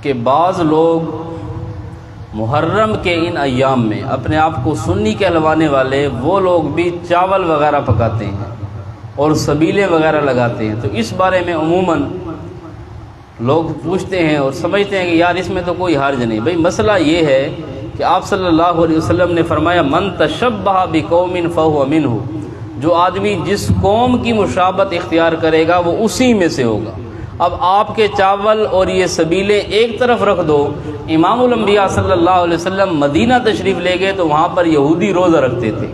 کہ بعض لوگ محرم کے ان ایام میں اپنے آپ کو سنی کہلوانے والے وہ لوگ بھی چاول وغیرہ پکاتے ہیں اور سبیلے وغیرہ لگاتے ہیں۔ تو اس بارے میں عموماً لوگ پوچھتے ہیں اور سمجھتے ہیں کہ یار اس میں تو کوئی حرج نہیں۔ بھئی مسئلہ یہ ہے کہ آپ صلی اللہ علیہ وسلم نے فرمایا من تشبہ بقوم فہو منہ، جو آدمی جس قوم کی مشابہت اختیار کرے گا وہ اسی میں سے ہوگا۔ اب آپ کے چاول اور یہ سبیلے ایک طرف رکھ دو، امام الانبیاء صلی اللہ علیہ وسلم مدینہ تشریف لے گئے تو وہاں پر یہودی روزہ رکھتے تھے۔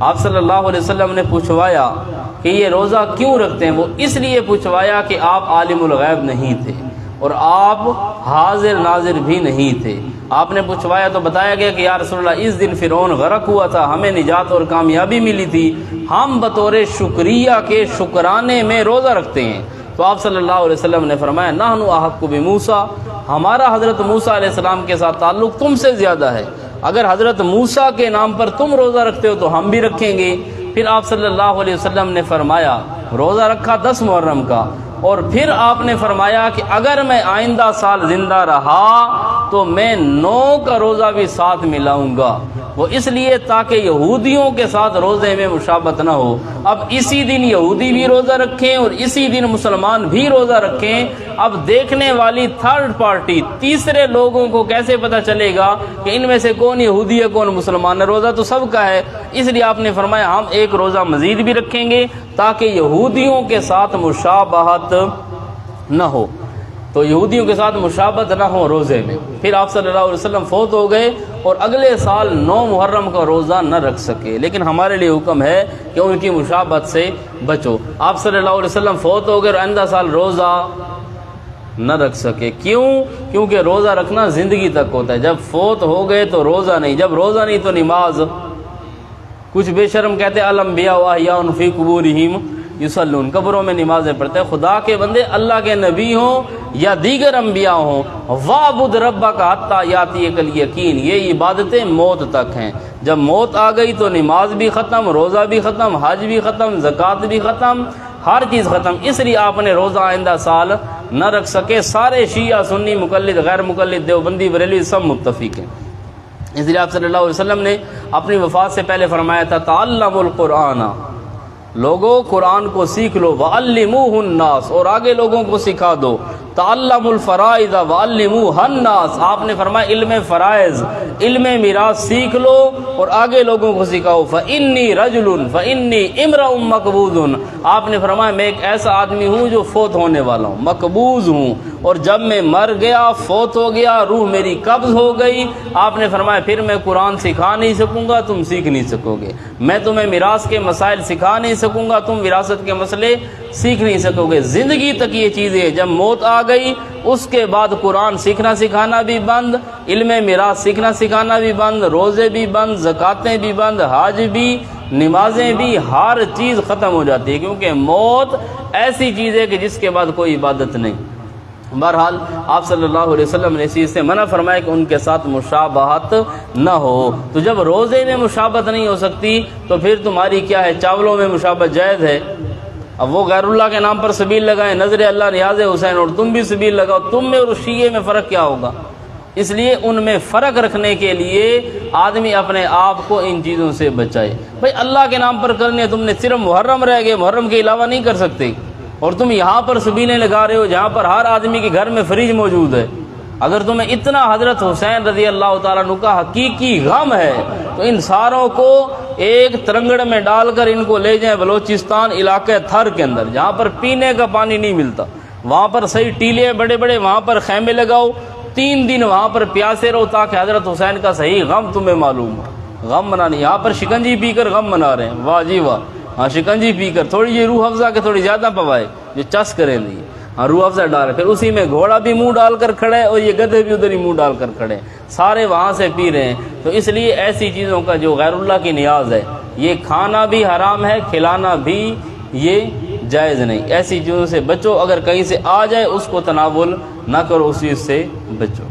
آپ صلی اللہ علیہ وسلم نے پوچھوایا کہ یہ روزہ کیوں رکھتے ہیں؟ وہ اس لیے پوچھوایا کہ آپ عالم الغیب نہیں تھے اور آپ حاضر ناظر بھی نہیں تھے۔ آپ نے پوچھوایا تو بتایا گیا کہ یا رسول اللہ اس دن فرعون غرق ہوا تھا، ہمیں نجات اور کامیابی ملی تھی، ہم بطور شکریہ کے شکرانے میں روزہ رکھتے ہیں۔ تو آپ صلی اللہ علیہ وسلم نے فرمایا نحن احق بموسیٰ، ہمارا حضرت موسیٰ علیہ السلام کے ساتھ تعلق تم سے زیادہ ہے، اگر حضرت موسیٰ کے نام پر تم روزہ رکھتے ہو تو ہم بھی رکھیں گے۔ پھر آپ صلی اللہ علیہ وسلم نے فرمایا روزہ رکھا 10 محرم کا، اور پھر آپ نے فرمایا کہ اگر میں آئندہ سال زندہ رہا تو میں 9 کا روزہ بھی ساتھ ملاؤں گا، وہ اس لیے تاکہ یہودیوں کے ساتھ روزے میں مشابہت نہ ہو۔ اب اسی دن یہودی بھی روزہ رکھیں اور اسی دن مسلمان بھی روزہ رکھیں، اب دیکھنے والی تھرڈ پارٹی تیسرے لوگوں کو کیسے پتہ چلے گا کہ ان میں سے کون یہودی ہے کون مسلمان ہے؟ روزہ تو سب کا ہے، اس لیے آپ نے فرمایا ہم ایک روزہ مزید بھی رکھیں گے تاکہ یہودیوں کے ساتھ مشابہت نہ ہو، تو یہودیوں کے ساتھ مشابہت نہ ہو روزے میں۔ پھر آپ صلی اللہ علیہ وسلم فوت ہو گئے اور اگلے سال 9 محرم کا روزہ نہ رکھ سکے، لیکن ہمارے لیے حکم ہے کہ ان کی مشابہت سے بچو۔ آپ صلی اللہ علیہ وسلم فوت ہو گئے اور آئندہ سال روزہ نہ رکھ سکے، کیوں؟ کیونکہ روزہ رکھنا زندگی تک ہوتا ہے، جب فوت ہو گئے تو روزہ نہیں، جب روزہ نہیں تو نماز۔ کچھ بے شرم کہتے الانبیاء واحیاء فی قبورہم یصلون، قبروں میں نمازیں پڑھتے ہیں۔ خدا کے بندے اللہ کے نبی ہوں یا دیگر انبیاء ہوں، وَاعْبُدْ رَبَّكَ حَتَّىٰ يَأْتِيَكَ الْيَقِينُ، یہ عبادتیں موت تک ہیں۔ جب موت آ گئی تو نماز بھی ختم، روزہ بھی ختم، حج بھی ختم، زکوٰۃ بھی ختم، ہر چیز ختم۔ اس لیے آپ نے روزہ آئندہ سال نہ رکھ سکے۔ سارے شیعہ سنی مقلد غیر مقلد دیوبندی بریلوی سب متفق ہیں۔ اس لیے آپ صلی اللہ علیہ وسلم نے اپنی وفات سے پہلے فرمایا تھا تعلموا القرآن، لوگوں قرآن کو سیکھ لو، وعلموہ الناس، اور آگے لوگوں کو سکھا دو، تعلموا الفرائض وعلموہ الناس، آپ نے فرمایا علم فرائض علم میراث سیکھ لو اور آگے لوگوں کو سکھاؤ۔ فإنی رجل فإنی امرؤ مقبوض، آپ نے فرمایا میں ایک ایسا آدمی ہوں جو فوت ہونے والا ہوں، مقبوض ہوں، اور جب میں مر گیا فوت ہو گیا روح میری قبض ہو گئی، آپ نے فرمایا پھر میں قرآن سکھا نہیں سکوں گا، تم سیکھ نہیں سکو گے، میں تمہیں میراث کے مسائل سکھا نہیں سکوں گا، تم وراثت کے مسئلے سیکھ نہیں سکو گے۔ زندگی تک یہ چیزیں، جب موت آ گئی اس کے بعد قرآن سیکھنا سکھانا بھی بند، علم میراث سیکھنا سکھانا بھی بند، روزے بھی بند، زکاتیں بھی بند، حج بھی، نمازیں بھی، ہر چیز ختم ہو جاتی ہے، کیونکہ موت ایسی چیز ہے کہ جس کے بعد کوئی عبادت نہیں۔ بہرحال آپ صلی اللہ علیہ وسلم نے اس چیز سے منع فرمایا کہ ان کے ساتھ مشابہت نہ ہو۔ تو جب روزے میں مشابہت نہیں ہو سکتی تو پھر تمہاری کیا ہے؟ چاولوں میں مشابہت جائز ہے۔ اب وہ غیر اللہ کے نام پر سبیل لگائیں، نظر اللہ نیاز حسین، اور تم بھی سبیل لگاؤ، تم میں اور شیعہ میں فرق کیا ہوگا؟ اس لیے ان میں فرق رکھنے کے لیے آدمی اپنے آپ کو ان چیزوں سے بچائے۔ بھائی اللہ کے نام پر کرنے، تم نے صرف محرم رہ گئے، محرم کے علاوہ نہیں کر سکتے، اور تم یہاں پر سبیلیں لگا رہے ہو جہاں پر ہر آدمی کے گھر میں فریج موجود ہے۔ اگر تمہیں اتنا حضرت حسین رضی اللہ تعالیٰ عنہ کا حقیقی غم ہے تو ان ساروں کو ایک ترنگڑ میں ڈال کر ان کو لے جائیں بلوچستان علاقے تھر کے اندر، جہاں پر پینے کا پانی نہیں ملتا، وہاں پر صحیح ٹیلے بڑے بڑے، وہاں پر خیمے لگاؤ، 3 دن وہاں پر پیاسے رہو تاکہ حضرت حسین کا صحیح غم تمہیں معلوم ہو۔ غم منانے، یہاں پر شکنجی پی کر غم منا رہے ہیں، واہ جی واہ، ہاں شکنجی پی کر تھوڑی یہ روح افزا کے تھوڑی زیادہ پوائے جو چس کریں نہیں، ہاں روح افزا ڈال، پھر اسی میں گھوڑا بھی منہ ڈال کر کھڑے اور یہ گدھے بھی ادھر ہی منہ ڈال کر کھڑے، سارے وہاں سے پی رہے ہیں۔ تو اس لیے ایسی چیزوں کا جو غیر اللہ کی نیاز ہے، یہ کھانا بھی حرام ہے، کھلانا بھی یہ جائز نہیں۔ ایسی چیزوں سے بچو، اگر کہیں سے آ جائے اس کو تناول نہ کرو، اس چیز سے بچو۔